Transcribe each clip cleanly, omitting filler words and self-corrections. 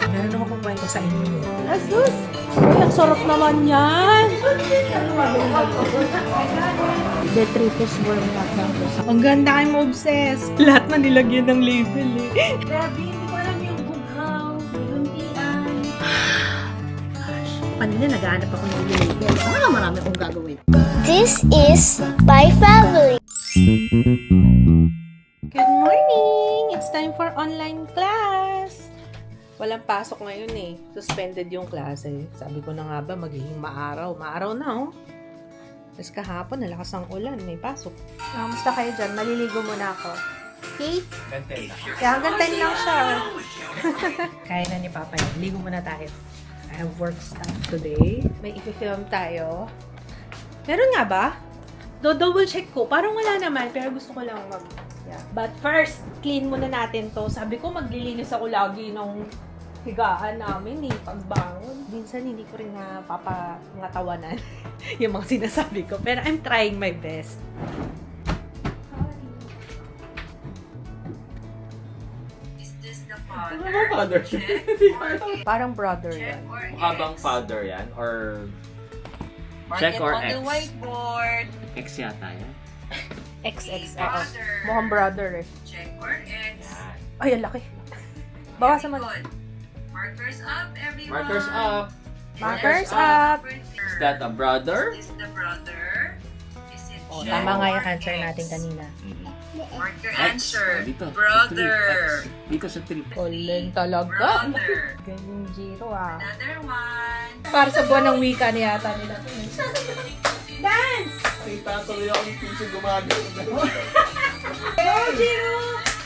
Meron ako kung kwento sa inyo. Asus! Uy, ang sarap naman yan! Detritus worm na. Ang ganda, I'm obsessed. Lahat na nilagyan ng label eh. Grabe, hindi ko alam yung bughaw, luntian. Kanina naghahanap ako ng label. Marami akong gagawin. This is my family. Good morning! It's time for online class! Walang pasok ngayon eh. Suspended yung klase. Sabi ko na nga ba, magiging maaraw. Maaraw na oh. Tapos kahapon, nalakas ang ulan. May pasok. Kamusta kayo dyan? Maliligo muna ako. Okay? Kaya hanggang 10 lang siya. Kaya na ni Papa yun. Ligo muna tayo. I have work stuff today. May i-film tayo. Meron nga ba? Do-double check ko. Parang wala naman. Pero gusto ko lang yeah. But first, clean muna natin to. Sabi ko, maglilinis ako lagi ng higaan namin pagbangon. Minsan hindi ko rin napapangatawanan yung mga sinasabi ko. Pero I'm trying my best. Is this the father? Ano father? Parang brother yan. Mukha bang father yan? Or Check check or on the X? whiteboard. X yata yan? XX. Brother. Mukhang brother eh. Check or X. Yan. Ay, ang laki. Bawasan mo. Good. Markers up, everyone. Markers up. Markers up. Is that a brother? Is this the brother? Is it Oh, check tama nga yung or answer X? natin kanina. Mark your X. answer. Oh, dito. Brother. X. Dito sa trip. Kulen talaga. Brother. Ganyan Jiro ah. Another one. Para sa buwan ng wika ni yata nila. Dance! Ay, tatuloy ako ng pinso gumagano. Oh, Jiro!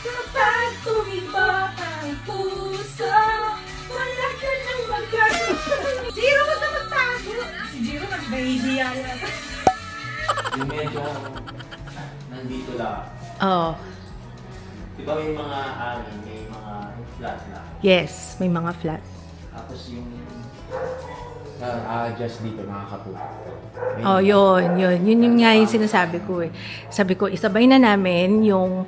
Kapag tumiba ang puso, wala ka nang magkakaroon. Jiro, wag na magtago! Si Jiro, nag-baby yan. Yung medyo nandito lang. Oo. Di ba may mga may mga flat lang. Yes, may mga flat. Tapos yung adjust dito nakakapupo. Oh, yun. Yun nga yung sinasabi ko eh. Sabi ko, isabay na namin yung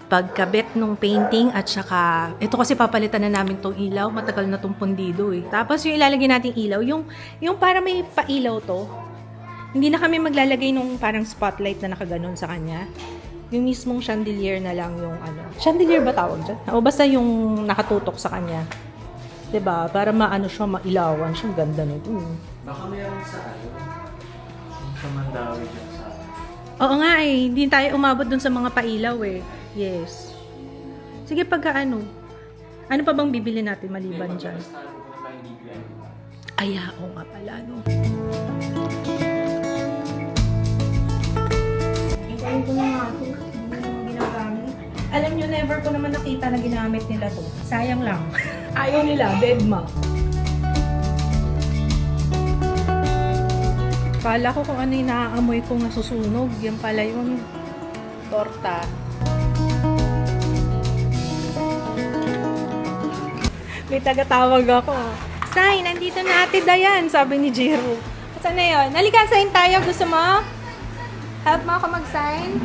pagkabit ng painting at saka, ito kasi papalitan na namin tong ilaw. Matagal na tong pundido eh. Tapos yung ilalagay nating ilaw, yung para may pailaw to, hindi na kami maglalagay nung parang spotlight na nakaganon sa kanya. Yung mismong chandelier na lang yung ano. Chandelier ba tawag dyan? O basta yung nakatutok sa kanya. 'Di ba? Para maano siya, mailawan siya. Ganda nito. Baka meron sa sa Mandawi dyan sa Oo nga eh. Hindi tayo umabot dun sa mga pailaw eh. Yes. Sige, pagka ano. Ano pa bang bibili natin maliban dyan? Ay, oo nga pala, no. Hintayin ko na nga ito. Hindi ko naman ginagamit. Alam nyo, never ko naman nakita na ginamit nila to. Sayang lang. Ayaw nila, bedma. Kala ko kung ano yung naaamoy kong nasusunog. Yan pala yung torta. May tagatawag ako. Sign, nandito na Ate Dayan, sabi ni Jiro. Saan na yun? Halika, sign tayo. Gusto mo? Help mo ako mag-sign?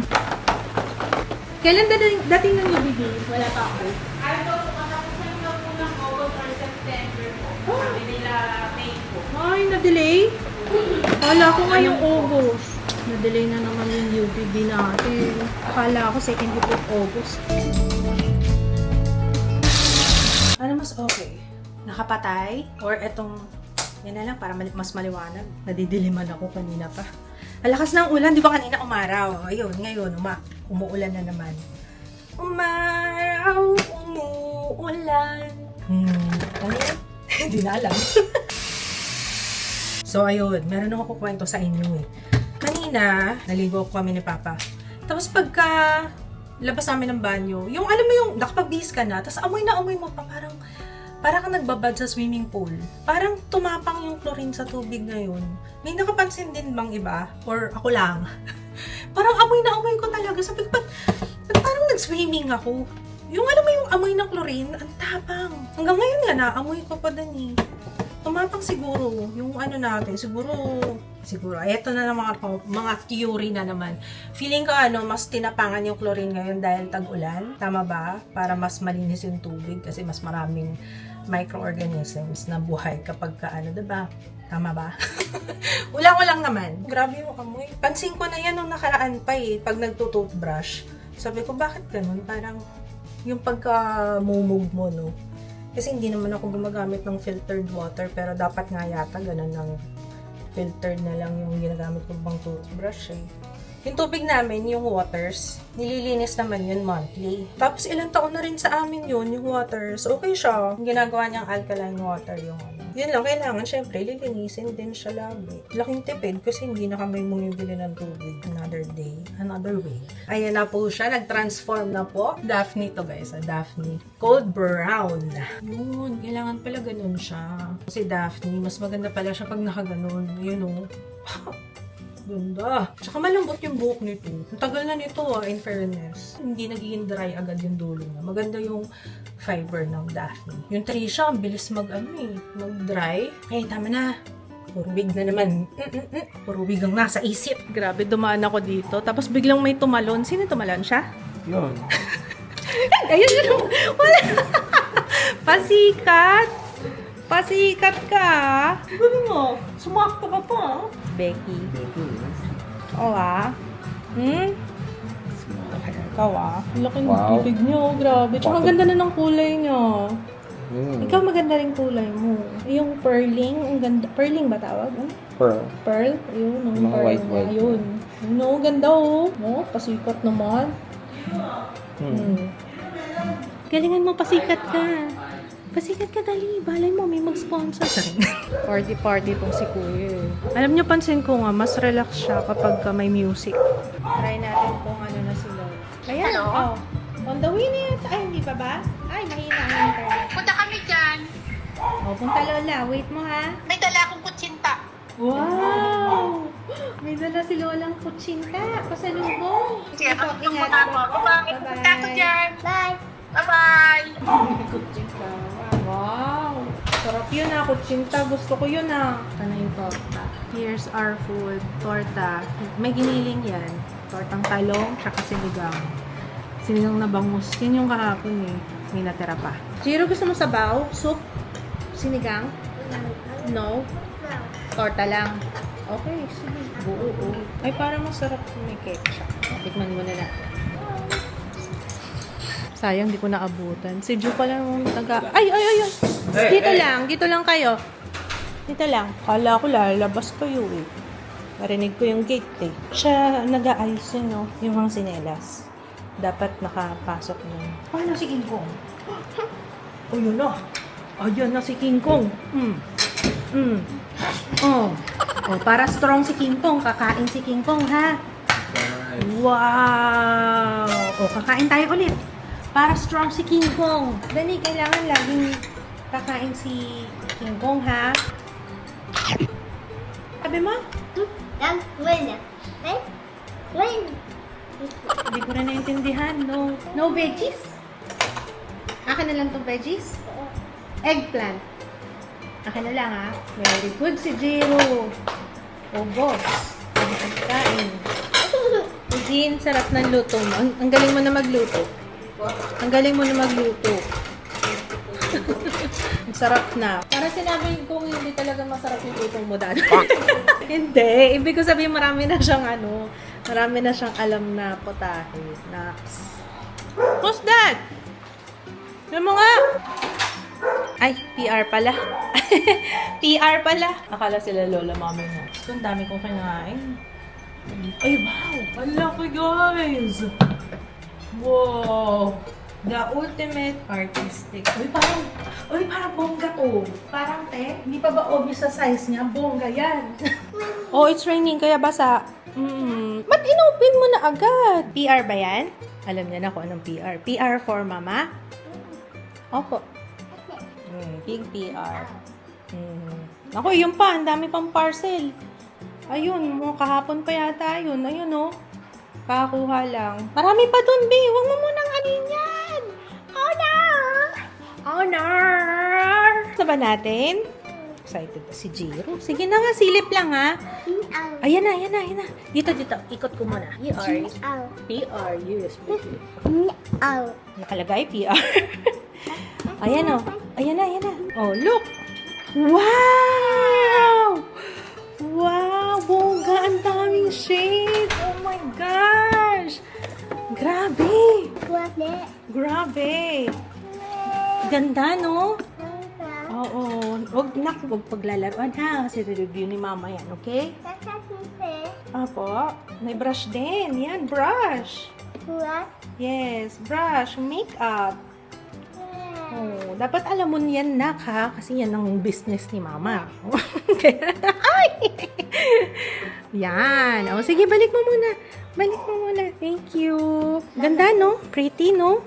Kailan dating ng UBB? Wala pa ako. Ay, na-delay? Kala ko ngayong August. Na-delay na naman yung UBB natin. Kala ko second week of August. Ano mas okay? Nakapatay? Or etong, yan na lang, para mas maliwanag. Nadidiliman ako kanina pa. Alakas ng ulan, di ba kanina umaraw? Ayun, ngayon, umuulan na naman. Umaraw, umuulan. Ano yan? Hindi na alam. So, ayun, meron ako kukwento sa inyo eh. Kanina, naligo kami ni Papa. Tapos pagka labas namin ng banyo, yung alam mo yung nakapag-bihis ka na, tapos amoy na amoy mo pa, parang kang nagbabad sa swimming pool. Parang tumapang yung chlorine sa tubig ngayon. May nakapansin din bang iba? Or ako lang? Parang amoy na amoy ko talaga. Sabi ko, ba't parang nag-swimming ako? Yung alam mo yung amoy ng chlorine, ang tapang. Hanggang ngayon nga na, amoy ko pa din eh. tumapang siguro yung ano natin, siguro, eto na naman mga theory na naman. Feeling ko mas tinapangan yung chlorine ngayon dahil tag-ulan. Tama ba? Para mas malinis yung tubig kasi mas maraming microorganisms na buhay kapag diba? Tama ba? Ulang naman. Grabe yung amoy. Pansin ko na yan nung nakaraan pa pag nagtutoothbrush. Sabi ko, bakit ganun? Parang yung pagka-mumug mo, no? Kasi hindi naman ako gumagamit ng filtered water, pero dapat nga yata ganun ng filtered na lang yung ginagamit ko bang toothbrush Yung tubig namin, yung waters, nililinis naman yun monthly. Tapos ilang taon na rin sa amin yun, yung waters. Okay siya. Yung ginagawa niyang alkaline water yung Yun lang, kailangan syempre lilinisin din siya lagi. Laking tipid kasi hindi na kami bumibili ng tubig. Another day, another way. Ayan na po siya, nag-transform na po. Daphne to guys, Daphne. Cold brown. Yun, kailangan pala ganun siya. Kasi Daphne, mas maganda pala siya pag nakaganon. Yun o. Ganda. Tsaka malambot yung buhok nito. Ang tagal na nito in fairness. Hindi nagiging dry agad yung dulo niya. Maganda yung fiber ng Daphne. Yung Trisha, ang bilis mag-dry. Okay, tama na. Puro wig na naman. Puro wig ang nasa isip. Grabe, dumaan ako dito. Tapos biglang may tumalon. Sino tumalon siya? Yun. Ayun yun. Wala. Pasikat. Pasikat ka. Gano'n mo. Sumakto ka pa. Becky. Oo Ikaw Laking bibig niyo. Grabe. Tsaka ang ganda na ng kulay niyo. Ikaw maganda rin kulay mo. Yung pearling. Ang ganda. Pearling ba tawag? Pearl. Pearl? Ayun. Yung Mga pearl white. niya. Ayun. No, ganda pasikat naman. Galingan mo, pasikat ka. Pasikat ka, dali. Balay mo, may mag-sponsor. Party tong si Kuya. Alam niyo, pansin ko nga, mas relax siya kapag may music. Try natin kung ano na sila. Ayan, Hello? On the way na yun. Ay, hindi pa ba? Ay, mahina ang internet. Punta kami dyan. Punta Lola. Wait mo, ha? May dala akong kutsinta. Wow! May dala si Lolang kutsinta. Pasalubong. Sige, matutong muna ako. Bye-bye. Punta ako Bye-bye. dyan. Bye. Bye-bye. Kutsinta. Wow! Sarap yun kutsinta. Gusto ko yun Ito na yung torta. Here's our food. Torta. May giniling yan. Tortang talong, tsaka sinigang. Sinigang na bangus. Yun yung kahapon May natira pa. Jiro, gusto mo sabaw? Soup? Sinigang? No? Torta lang. Okay, sige. Buo. Ay, parang masarap may ketchup. Tikman mo na natin. Sayang, di ko naabutan. Si Ju pala nung Ay! Dito lang kayo. Dito lang. Kala ko lalabas kayo Narinig ko yung gate Siya nag-aayos yung mga sinelas. Dapat nakapasok na. Paano si King Kong? O yun na. Ayan na si King Kong. Para strong si King Kong. Kakain si King Kong, ha? Wow! Kakain tayo ulit. Para strong si King Kong. Dali, kailangan laging kakain si King Kong, ha? Sabi mo? Win. Hindi ko na naintindihan. No veggies? Akin na lang itong veggies? Eggplant. Akin na lang, ha? Very good si Jiro. Boss. Kain. Eugene, sarap ng luto mo. Ang galing mo na magluto. Ang galing mo na magluto. Ang sarap na. Para sinabi kong hindi talaga masarap yung luto mo dati. Hindi. Ibig ko sabihin marami na siyang alam na potahe. Naks. Who's that? Ano mo nga? Ay, PR pala. PR pala. Akala sila Lola Mami na. Ang dami kong kinain. Ay, wow! Ang laki, guys! Wow! The ultimate artistic. Uy, parang bongga to. Parang hindi pa ba obvious sa size niya? Bongga yan. It's raining, kaya basa. Ba't inopen mo na agad? PR ba yan? Alam niya na kung anong PR. PR for mama? Opo. Big PR. Ako, yun pa. Ang dami pang parcel. Ayun, kahapon pa yata yun. Ayun, Kakakuha lang. Marami pa dun, B. Huwag mo munang anin yan. Honor! Sa ba natin? Excited pa si Jiro. Sige na nga, silip lang ha. Ayan na. Dito. Ikot ko muna. PR, yes. Nakalagay, PR. Ayan o. Ayan na. Oh, look. Wow! Wow, bongga. Ang daming shade. Oh my gosh. Grabe. Ganda, no? Oo. Huwag paglalaruan ha. Kasi review ni mama yan, okay? Opo. May brush din. Yan, brush. Yes, brush. Makeup. Oh, dapat alam mo yan, nak, ha? Kasi yan ang business ni mama. Ay! Yan. O, sige, balik mo muna. Thank you. Ganda, no? Pretty, no?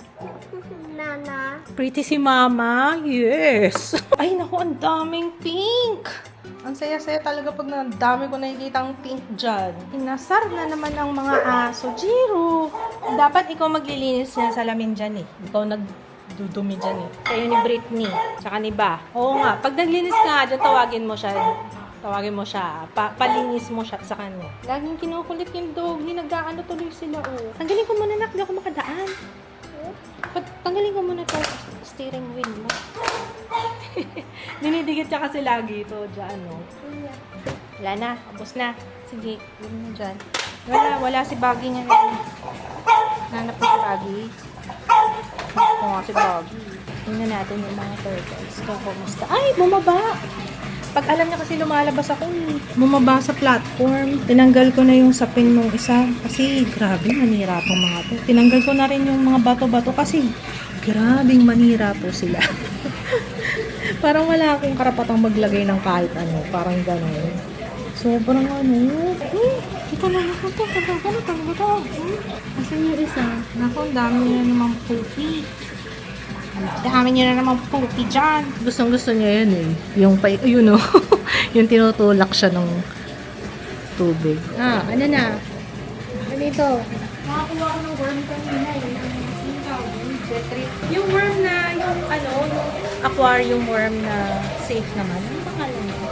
Pretty si mama. Yes. Ay, naku, ang daming pink. Ang saya-saya talaga pag dami ko nakikita ang pink dyan. Inasar na naman ang mga aso. Jiro, dapat ikaw maglilinis niya sa salamin dyan eh. Ikaw nagdudumi dyan eh. Kayo ni Britney, tsaka ni Ba. Oo nga, pag naglinis ka nga dyan, tawagin mo siya. Palinis mo siya sa kanya. Laging kinukulit yung doggy, nag-aano tuloy sila oh. Tanggalin ko muna, nak, di ako makadaan. Tanggalin ko muna to steering wheel mo. Dinidikit siya kasi lagi ito dyan, no? Wala na, tapos na. Sige, yun na dyan. Wala si Baggy nga. Nanap ko si Baggy. Ito nga si Baggy. Tingnan natin yung mga turtles. Kung kumusta. Ay, bumaba! Pag alam niya kasi lumalabas ako, bumaba sa platform. Tinanggal ko na yung sapin mong isa. Kasi grabe, manira tong mga to. Tinanggal ko na rin yung mga bato-bato kasi grabing manira po sila. Parang wala akong karapatang maglagay ng kahit ano. Parang gano'n. Sobrang ano. Ito na ako to. Kasi yung isa. Naku, ang dami na naman poopy. Dami niya na naman poopy dyan. Gustong-gusto niya yun eh. Yung yun o. Yung tinutulak siya ng tubig. Ano na? Ano ito? Makakuha ko ng worm kanina eh. Yung worm na, yung aquarium worm na safe naman. Ano pangalan niya?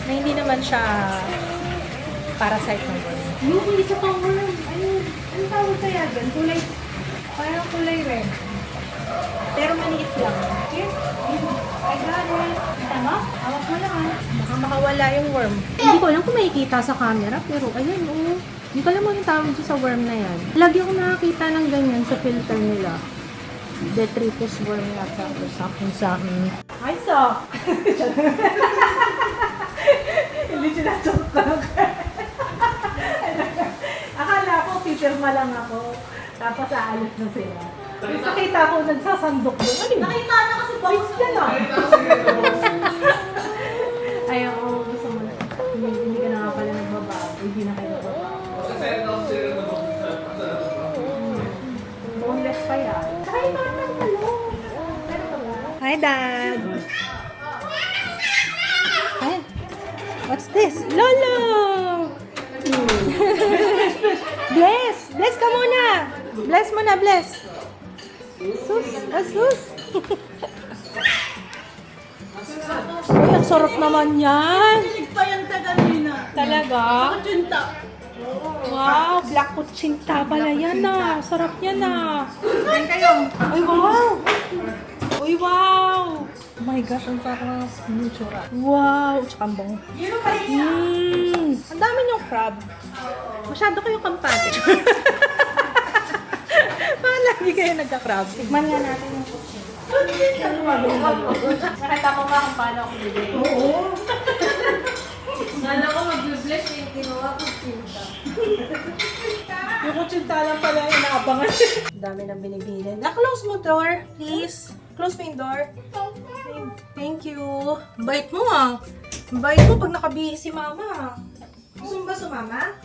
Na hindi naman siya parasite ng worm. Yung isa pang worm. Ano tawag kaya dyan? Parang kulay red. Pero maliit lang. Yes. I got it. Tama? Hawak mo lang ha. Baka makawala yung worm. Hindi ko alam kung makikita sa camera, pero ayun oh. Hindi ko alam anong tawag dyan sa worm na yan. Lagi ako nakakita ng ganyan sa filter nila. Detritus worm yata or something. Ay, so! Hindi sinatok lang. Akala ko, pipirma lang ako. Tapos aalis na sila. Tapos nakita ko, nagsasandok doon. Ano yun? Nakita na kasi box yan ah. Ay, ako, gusto mo na. Hindi ka na nga pala nagbabago. Hindi na kayo nagbabago. Boneless pa yan. Ay, parang talong. Hi, Dad. Ay, what's this? Lolo! Bless! Bless ka muna! Bless muna, bless! Sus! Asus! Uy, ang sarap naman yan! Pa yung tagalina. Talaga? Kutsinta. Wow! Black kutsinta pala yan ah! Sarap yan ah! Kain kayo. Ay, wow! Uy, wow! Oh my gosh, ang sarap. Tsura. Wow! Tsaka ang bango. Ang dami niyong crab. Masyado kayong kampante. Parang lagi kayo nagka-crab. Tikman nga natin yung kutsinta. Nakita ko ba kung paano ako bibili? Oo. Nala ko mag-bless yung kinuha kutsinta. Yung kutsinta lang pala yung inaabangan. Dami nang binibili. Na-close mo door, please. Close mo yung door. Thank you. Bait mo ah. Bait mo pag nakabihis si mama. Gusto mo ba sumama?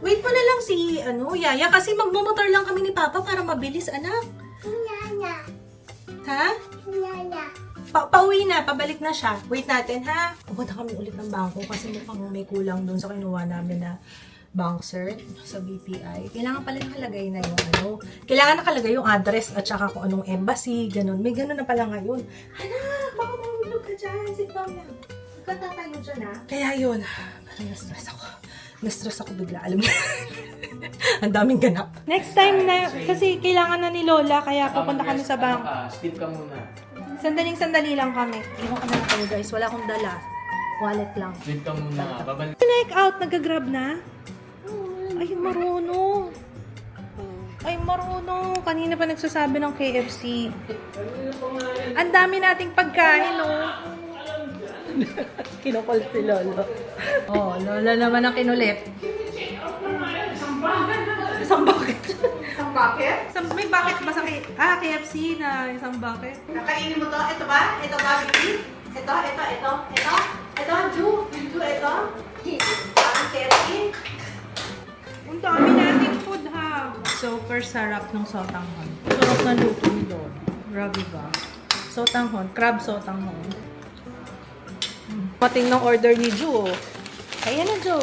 Wait mo na lang si Yaya kasi magmumotor lang kami ni Papa para mabilis, anak. Ha? Pauwi na, pabalik na siya. Wait natin, ha? Pupunta kami ulit ng bangko kasi mukhang may kulang dun sa kinuha namin na bank cert sa BPI. Kailangan pala nakalagay na yung kailangan nakalagay yung address at saka kung anong embassy, ganun. May ganun na pala ngayon. Anak, baka mahulog ka dyan. Sit down lang. Ikaw tatayo dyan, ha? Kaya yun, parang na-stress ako. Na-stress ako bigla, alam mo. Ang daming ganap. Next time na, kasi kailangan na ni Lola, kaya pupunta kami sa bank. Sleep ka muna. Sandali lang kami. Iwan ko na lang kayo, guys. Wala akong dala. Wallet lang. Sleep ka muna. Babalik. Like out, nag-grab na? Ay, marunong. Ay, marunong. Kanina pa nagsasabi ng KFC. Ang dami nating pagkain, oh. Kinukul si Lolo. Oh, Lola naman ang kinulit. Isang bucket. Isang bucket? May bucket ba sa KFC na isang bucket? Nakainin mo to? Ito ba? Ito ba, baby? Ito. Ito, Ju, ito. Ang KFC. Ang dami nating food, ha? Super sarap ng sotanghon. Sarap na luto ni Lord. Grabe ba? Sotanghon. Crab sotanghon. Pating ng order ni Ju, oh. Ayan na, Ju.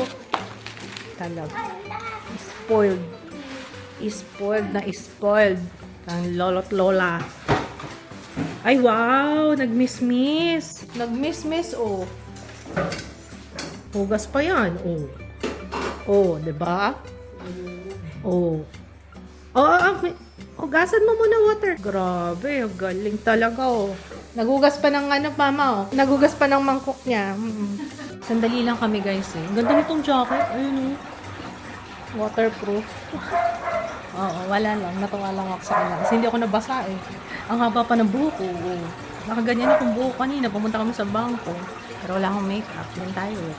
Talag. Spoiled. Spoiled. Ang lolo't lola. Ay, wow! Nag-miss-miss. Nag-miss-miss, oh. Hugas pa yan, oh. Oh, diba? Oh. Hugasan mo muna water. Grabe, galing talaga, oh. Nagugas pa ng mama, oh. Nagugas pa ng mangkok niya. Sandali lang kami, guys, eh. Ganda nitong jacket. Ayun, oh. Waterproof. Oo, wala lang. Natuwa lang ako sa kanya. Kasi hindi ako nabasa, eh. Ang haba pa ng buhok, oh. Nakaganyan akong buhok kanina. Pumunta kami sa bangko. Pero wala akong makeup. Yun tayo, eh.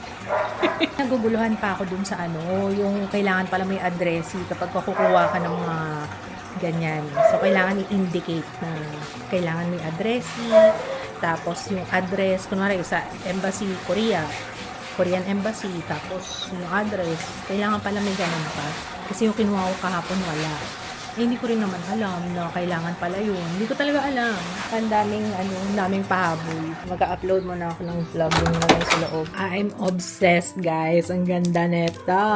Naguguluhan pa ako dun sa yung kailangan pala may address kapag kukuha ka ng mga ganyan. So, kailangan i-indicate na kailangan may address. Tapos, yung address, kunwari sa Embassy Korean Embassy, tapos yung address, kailangan pala may ganun pa. Kasi yung kinuha ko kahapon, wala. Eh, hindi ko rin naman alam na kailangan pala yun. Hindi ko talaga alam. Ang daming pahabol. Mag-upload muna ako ng vlog yung nalay sa loob. I'm obsessed, guys. Ang ganda neta.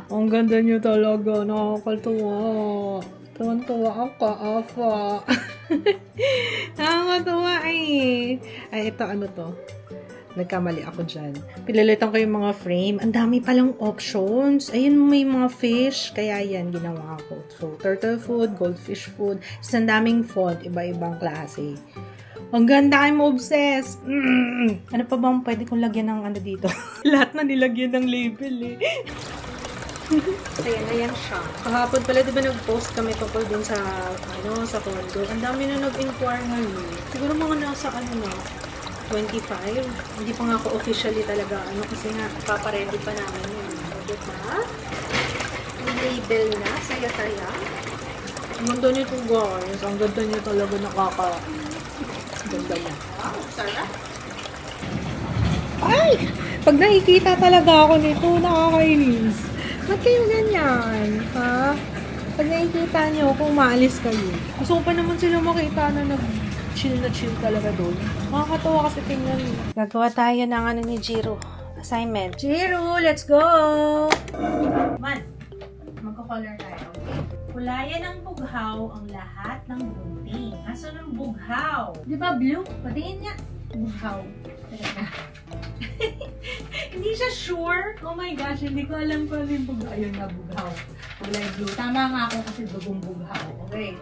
Ang ganda nyo talaga. Nakakatuwa. Tuwan-tuwa ako, Afa. Nakakatuwa eh. Ay, ito, ano to? Nagkamali ako dyan. Pilalitan ko yung mga frame. Ang dami palang options. Ayun, may mga fish. Kaya yan, ginawa ko. So, turtle food, goldfish food. Ang daming font, iba-ibang klase. Ang ganda, I'm obsessed. Ano pa bang pwede kong lagyan ng dito? Lahat na nilagyan ng label eh. Ayan siya. Kahapon pala, di ba nag-post kami tungkol dun sa condo. Ang dami na nag-inquire ngayon. Siguro mga nasa 25. Hindi pa nga ako officially talaga kasi nga papaready pa namin yun. So, diba? Yung label na, saya-saya. Ang ganda nito, guys. Ang ganda nyo talaga ganda niya. Wow, sarap. Ay! Pag nakikita talaga ako nito, nakakainis. Ba't kayo ganyan? Ha? Pag nakikita nyo, kung maalis kayo. Gusto ko pa naman sila makita na chill talaga doon. Nakakatawa kasi tingnan. Gagawa tayo ng ni Jiro. Assignment. Jiro, let's go! Man, magko-color tayo. Kulayan ng bughaw ang lahat ng bunting. Aso ng bughaw? Di ba blue? Patingin nga. Bughaw. Hindi siya sure. Oh my gosh, hindi ko alam kung ano yung bughaw. Ayun na, bughaw. Kulay blue. Tama nga ako kasi dugong bughaw. Okay.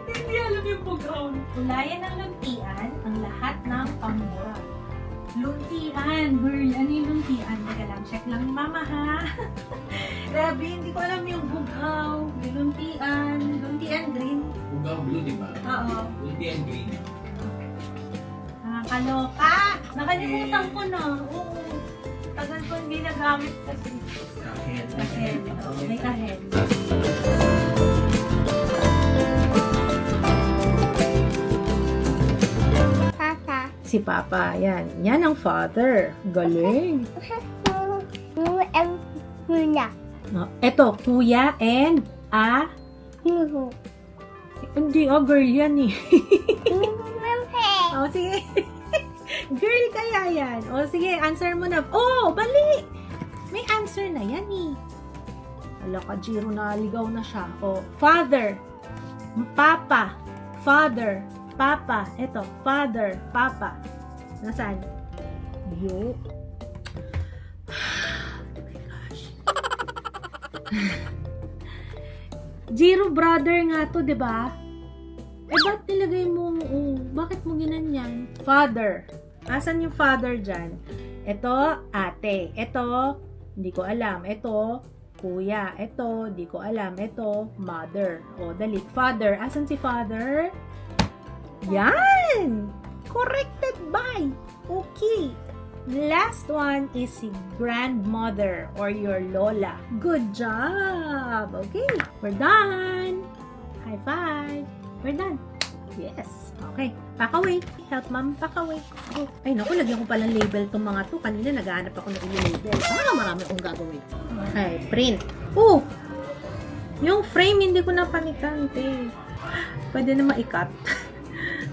Hindi alam yung bughaw. Kulayan ng luntian ang lahat ng pamura. Luntian, girl. Ano yung luntian? Teka lang, check lang ni mama, ha? Grabe, hindi ko alam yung bughaw. Yung luntian. Luntian green. Bughaw blue, di ba? Oo. Luntian green. Nakakaloka! Nakalimutan ko na. Oo. Tagal ko hindi nagamit kasi. Kahel. Oo, may kahel. Papa. Si Papa, yan. Yan ang father. Galing. Muna. No, eto, kuya and Nuhu. hindi, girl yan eh. O, sige. Girl kaya yan. O, sige, answer mo na. Oh, bali! May answer na yan eh. Wala ka, Jiro, naligaw na siya. O, father. Papa. Father. Papa. Eto, father. Papa. Nasaan? tuyo. Oh my gosh. Zero brother nga to, di ba? Eh, ba't nilagay mo, bakit mo ginanyan? Father. Asan yung father dyan? Ito, ate. Ito, hindi ko alam. Ito, kuya. Ito, hindi ko alam. Ito, mother. O, dali. Father. Asan si father? Yan! Corrected by. Okay. Last one is si grandmother or your lola. Good job! Okay, we're done! High five! We're done! Yes! Okay, pack away. Help mom pack away. Go. Ay naku, lagyan ko palang label tong mga to. Kanina naghahanap ako ng i-label. Marami akong gagawin. Okay, print. Oh! Yung frame hindi ko napanitan, te. Pwede na ma-cut.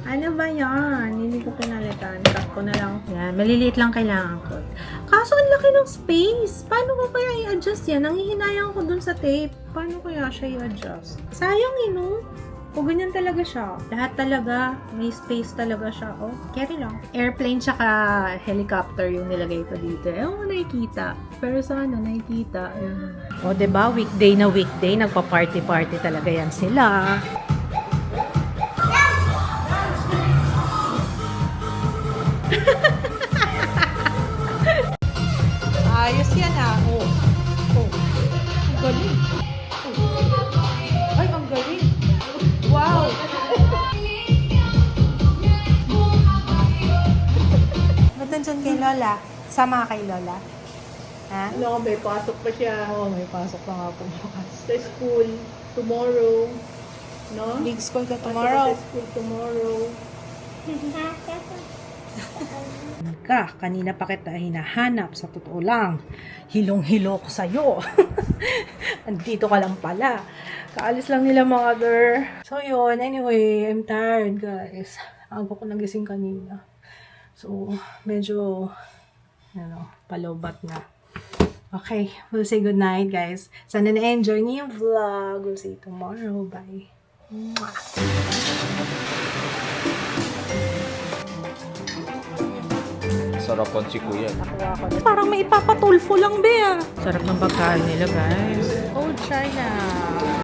Ano ba yan? Hindi ko pinalitan. Cut ko na lang. Yan, maliliit lang kailangan ko. Kaso ang laki ng space. Paano ko kaya i-adjust yan? Nanghihinayang ko dun sa tape. Paano kaya siya i-adjust? Sayang no? O ganyan talaga siya. Lahat talaga, may space talaga siya. Oh, carry lang. Airplane tsaka helicopter yung nilagay ko dito. Ewan ko nakikita. Pero sana nakikita. O, diba? Weekday na weekday. Nagpa-party-party talaga yan sila. Ayos yan ah. Oh. Oh. Ang galing. Oh. Ay, ang galing. Wow. Ba't nandyan kay Lola? Sama ka kay Lola? Ha? No, may pasok pa siya. Oo, may pasok pa nga po bukas. Sa school, tomorrow. No? Big school ka Pasok tomorrow. sa school tomorrow. Kanina pa kita hinahanap, sa totoo lang. Hilong-hilo ko sa'yo. Andito ka lang pala. Kaalis lang nila, mother. So yun, anyway, I'm tired guys. Aga ko nagising kanina. So, medyo, palobat na. Okay, we'll say good night guys. Sana na-enjoy niyo yung vlog. We'll see you tomorrow. Bye. Mwah. Sarapan si Kuya. Parang may ipapatulfo lang, be. Sarap ng pagkain nila, guys. Old China.